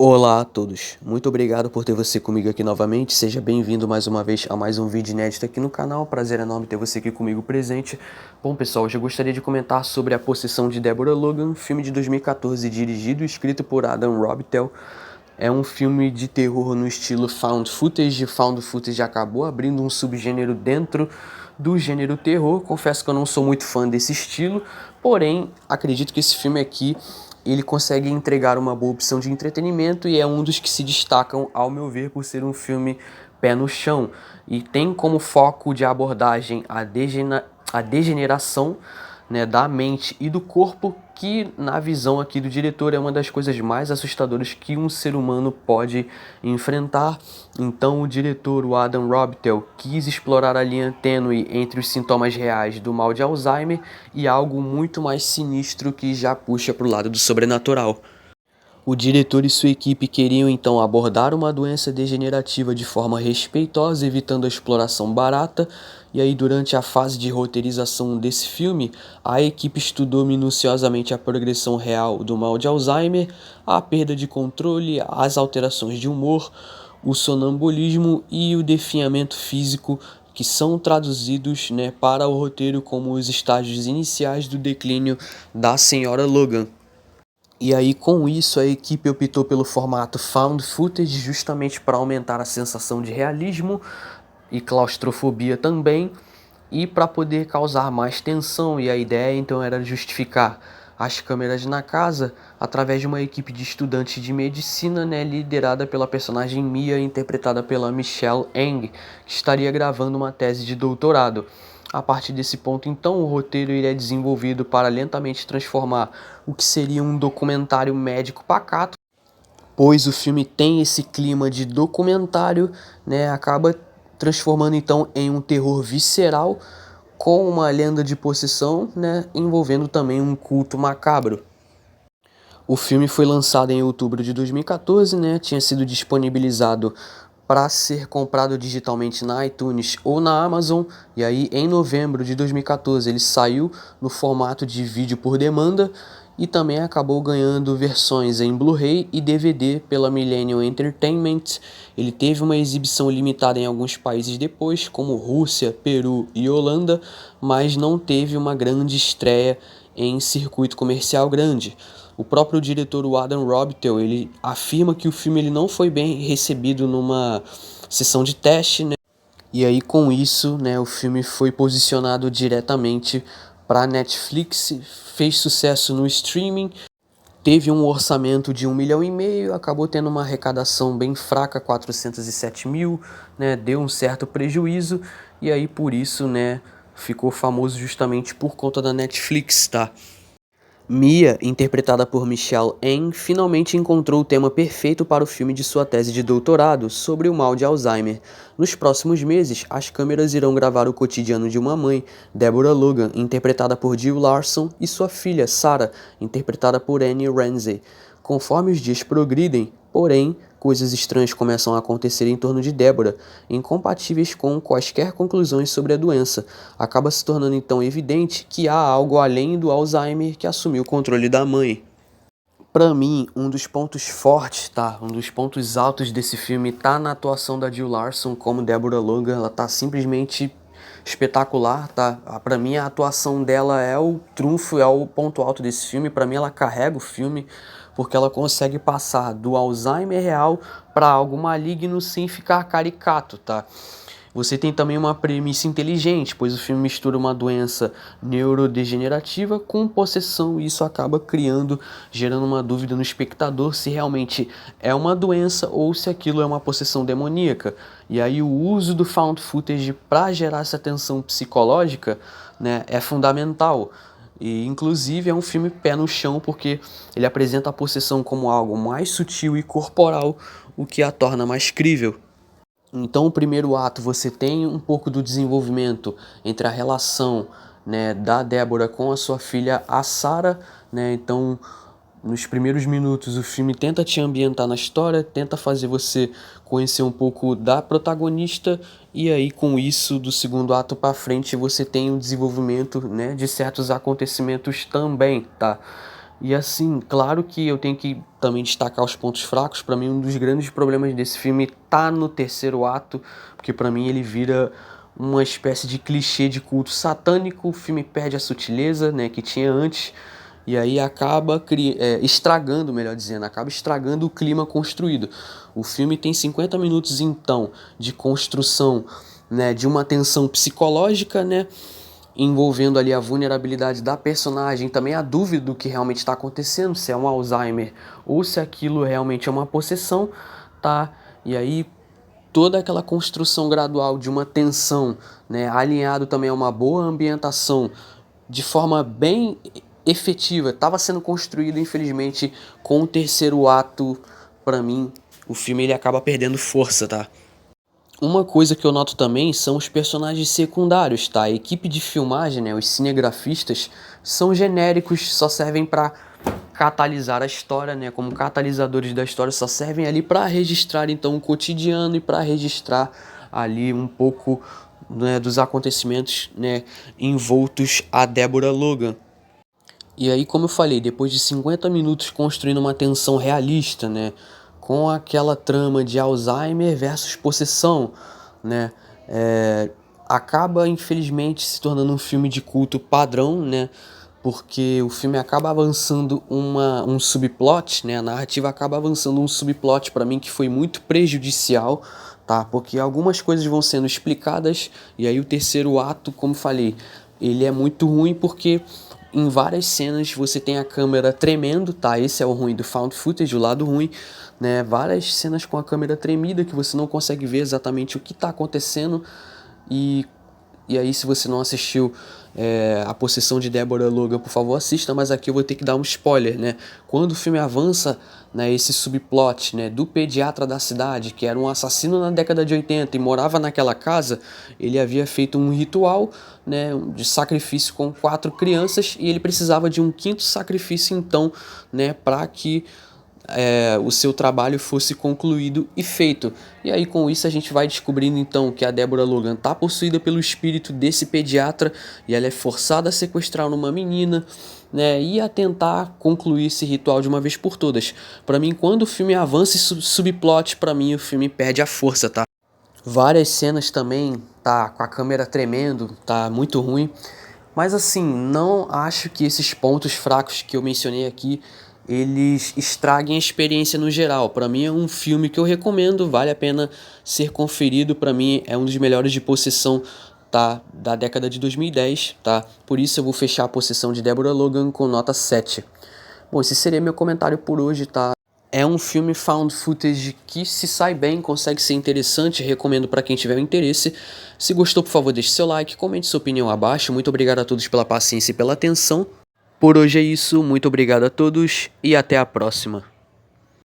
Olá a todos, muito obrigado por ter você comigo aqui novamente, seja bem-vindo mais uma vez a mais um vídeo inédito aqui no canal, prazer enorme ter você aqui comigo presente. Bom pessoal, hoje eu gostaria de comentar sobre A Possessão de Deborah Logan, filme de 2014 dirigido e escrito por Adam Robitel. É um filme de terror no estilo found footage acabou abrindo um subgênero dentro do gênero terror. Confesso que eu não sou muito fã desse estilo, porém acredito que esse filme aqui ele consegue entregar uma boa opção de entretenimento e é um dos que se destacam, ao meu ver, por ser um filme pé no chão. E tem como foco de abordagem a degeneração, né, da mente e do corpo, que na visão aqui do diretor é uma das coisas mais assustadoras que um ser humano pode enfrentar. Então o diretor, o Adam Robitel, quis explorar a linha tênue entre os sintomas reais do mal de Alzheimer e algo muito mais sinistro que já puxa para o lado do sobrenatural. O diretor e sua equipe queriam então abordar uma doença degenerativa de forma respeitosa, evitando a exploração barata. E aí, durante a fase de roteirização desse filme, a equipe estudou minuciosamente a progressão real do mal de Alzheimer, a perda de controle, as alterações de humor, o sonambulismo e o definhamento físico, que são traduzidos, né, para o roteiro como os estágios iniciais do declínio da senhora Logan. E aí, com isso, a equipe optou pelo formato found footage justamente para aumentar a sensação de realismo e claustrofobia também, e para poder causar mais tensão. E a ideia então era justificar as câmeras na casa através de uma equipe de estudantes de medicina, né, liderada pela personagem Mia, interpretada pela Michelle Ang, que estaria gravando uma tese de doutorado. A partir desse ponto, então, o roteiro é desenvolvido para lentamente transformar o que seria um documentário médico pacato, pois o filme tem esse clima de documentário, né, acaba transformando então em um terror visceral com uma lenda de possessão, né, envolvendo também um culto macabro. O filme foi lançado em outubro de 2014, né? Tinha sido disponibilizado para ser comprado digitalmente na iTunes ou na Amazon. E aí, em novembro de 2014, ele saiu no formato de vídeo por demanda e também acabou ganhando versões em Blu-ray e DVD pela Millennium Entertainment. Ele teve uma exibição limitada em alguns países depois, como Rússia, Peru e Holanda, mas não teve uma grande estreia em circuito comercial grande. O próprio diretor, o Adam Robitel, ele afirma que o filme ele não foi bem recebido numa sessão de teste, né? E aí com isso, né, o filme foi posicionado diretamente para Netflix, fez sucesso no streaming, teve um orçamento de 1,5 milhão, acabou tendo uma arrecadação bem fraca, 407 mil, né, deu um certo prejuízo, e aí por isso, né, ficou famoso justamente por conta da Netflix, tá? Mia, interpretada por Michelle Ang, finalmente encontrou o tema perfeito para o filme de sua tese de doutorado sobre o mal de Alzheimer. Nos próximos meses, as câmeras irão gravar o cotidiano de uma mãe, Deborah Logan, interpretada por Jill Larson, e sua filha, Sarah, interpretada por Annie Ramsey. Conforme os dias progridem, porém, coisas estranhas começam a acontecer em torno de Deborah, incompatíveis com quaisquer conclusões sobre a doença. Acaba se tornando então evidente que há algo além do Alzheimer que assumiu o controle da mãe. Pra mim, um dos pontos fortes, tá? Um dos pontos altos desse filme tá na atuação da Jill Larson como Deborah Logan. Ela tá simplesmente espetacular, tá? Pra mim, a atuação dela é o trunfo, é o ponto alto desse filme. Pra mim, ela carrega o filme porque ela consegue passar do Alzheimer real pra algo maligno sem ficar caricato, tá? Você tem também uma premissa inteligente, pois o filme mistura uma doença neurodegenerativa com possessão e isso acaba gerando uma dúvida no espectador se realmente é uma doença ou se aquilo é uma possessão demoníaca. E aí o uso do found footage para gerar essa tensão psicológica, né, é fundamental. E inclusive é um filme pé no chão porque ele apresenta a possessão como algo mais sutil e corporal, o que a torna mais crível. Então, o primeiro ato, você tem um pouco do desenvolvimento entre a relação, né, da Débora com a sua filha, a Sarah, né? Então, nos primeiros minutos, o filme tenta te ambientar na história, tenta fazer você conhecer um pouco da protagonista, e aí, com isso, do segundo ato para frente, você tem o desenvolvimento, né, de certos acontecimentos também, tá? E assim, claro que eu tenho que também destacar os pontos fracos. Pra mim, um dos grandes problemas desse filme tá no terceiro ato, porque pra mim ele vira uma espécie de clichê de culto satânico. O filme perde a sutileza, né, que tinha antes, e aí acaba estragando, melhor dizendo, acaba estragando o clima construído. O filme tem 50 minutos, então, de construção, né, de uma tensão psicológica, né, envolvendo ali a vulnerabilidade da personagem, também a dúvida do que realmente está acontecendo, se é um Alzheimer ou se aquilo realmente é uma possessão, tá? E aí toda aquela construção gradual de uma tensão, né, alinhado também a uma boa ambientação, de forma bem efetiva, estava sendo construído, infelizmente, com o terceiro ato, para mim, o filme ele acaba perdendo força, tá? Uma coisa que eu noto também são os personagens secundários, tá? A equipe de filmagem, né, os cinegrafistas, são genéricos, só servem para catalisar a história, né, como catalisadores da história, só servem ali para registrar então o cotidiano e para registrar ali um pouco, né, dos acontecimentos, né, envoltos a Deborah Logan. E aí, como eu falei, depois de 50 minutos construindo uma tensão realista, né, com aquela trama de Alzheimer versus possessão, né, acaba infelizmente se tornando um filme de culto padrão, né, porque o filme acaba avançando um subplot, né, a narrativa acaba avançando um subplot para mim que foi muito prejudicial, tá, porque algumas coisas vão sendo explicadas e aí o terceiro ato, como falei, ele é muito ruim porque em várias cenas você tem a câmera tremendo, tá? Esse é o ruim do found footage, o lado ruim, né? Várias cenas com a câmera tremida que você não consegue ver exatamente o que está acontecendo. E, e aí, se você não assistiu A Possessão de Deborah Logan, por favor, assista, mas aqui eu vou ter que dar um spoiler, né? Quando o filme avança, né, esse subplot, né, do pediatra da cidade, que era um assassino na década de 80 e morava naquela casa, ele havia feito um ritual, né, de sacrifício com 4 crianças e ele precisava de um quinto sacrifício, então, né, para que o seu trabalho fosse concluído e feito. E aí com isso a gente vai descobrindo então que a Deborah Logan está possuída pelo espírito desse pediatra e ela é forçada a sequestrar uma menina, né, e a tentar concluir esse ritual de uma vez por todas. Para mim, quando o filme avança esse subplot, para mim o filme perde a força, tá? Várias cenas também tá com a câmera tremendo, tá muito ruim. Mas assim, não acho que esses pontos fracos que eu mencionei aqui, eles estraguem a experiência no geral. Pra mim é um filme que eu recomendo, vale a pena ser conferido. Pra mim é um dos melhores de possessão, tá, da década de 2010, tá? Por isso eu vou fechar a Possessão de Deborah Logan com nota 7. Bom, esse seria meu comentário por hoje, tá? É um filme found footage que se sai bem, consegue ser interessante, recomendo para quem tiver interesse. Se gostou, por favor, deixe seu like, comente sua opinião abaixo. Muito obrigado a todos pela paciência e pela atenção. Por hoje é isso, muito obrigado a todos e até a próxima.